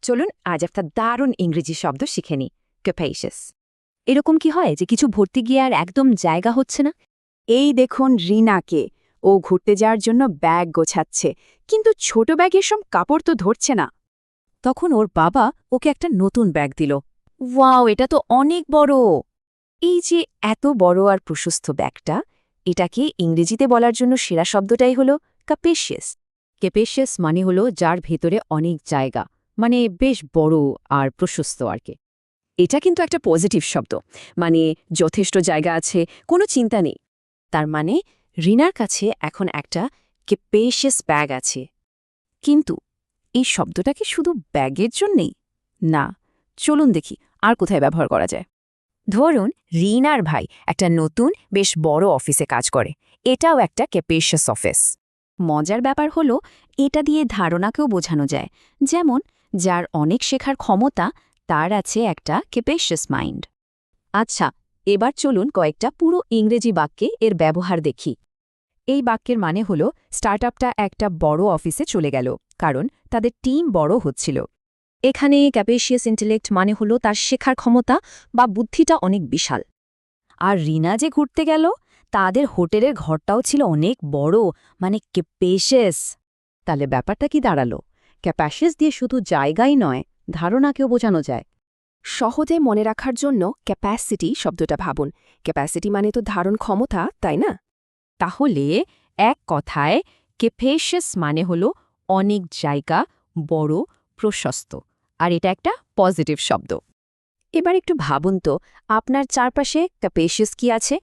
চলুন আজ একটা দারুণ ইংরেজি শব্দ শিখে নিই, ক্যাপাসিয়াস। এরকম কি হয় যে কিছু ভর্তি গিয়ে আর একদম জায়গা হচ্ছে না? এই দেখুন রিনাকে, ও ঘুরতে যাওয়ার জন্য ব্যাগ গোছাচ্ছে, কিন্তু ছোট ব্যাগের সব কাপড় তো ধরছে না। তখন ওর বাবা ওকে একটা নতুন ব্যাগ দিল। ওয়াও, এটা তো অনেক বড়! এই যে এত বড় আর প্রশস্ত ব্যাগটা, এটাকে ইংরেজিতে বলার জন্য সেরা শব্দটাই হলো ক্যাপাসিয়াস। ক্যাপাসিয়াস মানে হলো যার ভেতরে অনেক জায়গা, মানে বেশ বড় আর প্রশস্ত আর কি। এটা কিন্তু একটা পজিটিভ শব্দ, মানে যথেষ্ট জায়গা আছে, কোনো চিন্তা নেই। তার মানে রিনার কাছে এখন একটা ক্যাপাসিয়াস ব্যাগ আছে। কিন্তু এই শব্দটা কি শুধু ব্যাগের জন্যেই? না, চলুন দেখি আর কোথায় ব্যবহার করা যায়। ধরুন রিনার ভাই একটা নতুন বেশ বড় অফিসে কাজ করে, এটাও একটা ক্যাপাসিয়াস অফিস। মজার ব্যাপার হলো এটা দিয়ে ধারণাকেও বোঝানো যায়, যেমন যার অনেক শেখার ক্ষমতা তার আছে একটা ক্যাপাসিয়াস মাইন্ড। আচ্ছা, এবার চলুন কয়েকটা পুরো ইংরেজি বাক্যে এর ব্যবহার দেখি। এই বাক্যের মানে হল স্টার্টআপটা একটা বড় অফিসে চলে গেল, কারণ তাদের টিম বড় হচ্ছিল। এখানে ক্যাপাসিয়াস ইন্টেলেক্ট মানে হল তার শেখার ক্ষমতা বা বুদ্ধিটা অনেক বিশাল। আর রিনা যে ঘুরতে গেল, তাদের হোটেলের ঘরটাও ছিল অনেক বড়, মানে ক্যাপাসিয়াস। তাহলে ব্যাপারটা কি দাঁড়ালো? ক্যাপাসিয়াস দিয়ে শুধু জায়গাই নয়, ধারণাকেও বোঝানো যায়। সহজে মনে রাখার জন্য ক্যাপাসিটি শব্দটা ভাবুন। ক্যাপাসিটি মানে তো ধারণ ক্ষমতা, তাই না? তাহলে এক কথায় ক্যাপাসিয়াস মানে হল অনেক জায়গা, বড়, প্রশস্ত, আর এটা একটা পজিটিভ শব্দ। এবার একটু ভাবুন তো, আপনার চারপাশে ক্যাপাসিয়াস কি আছে?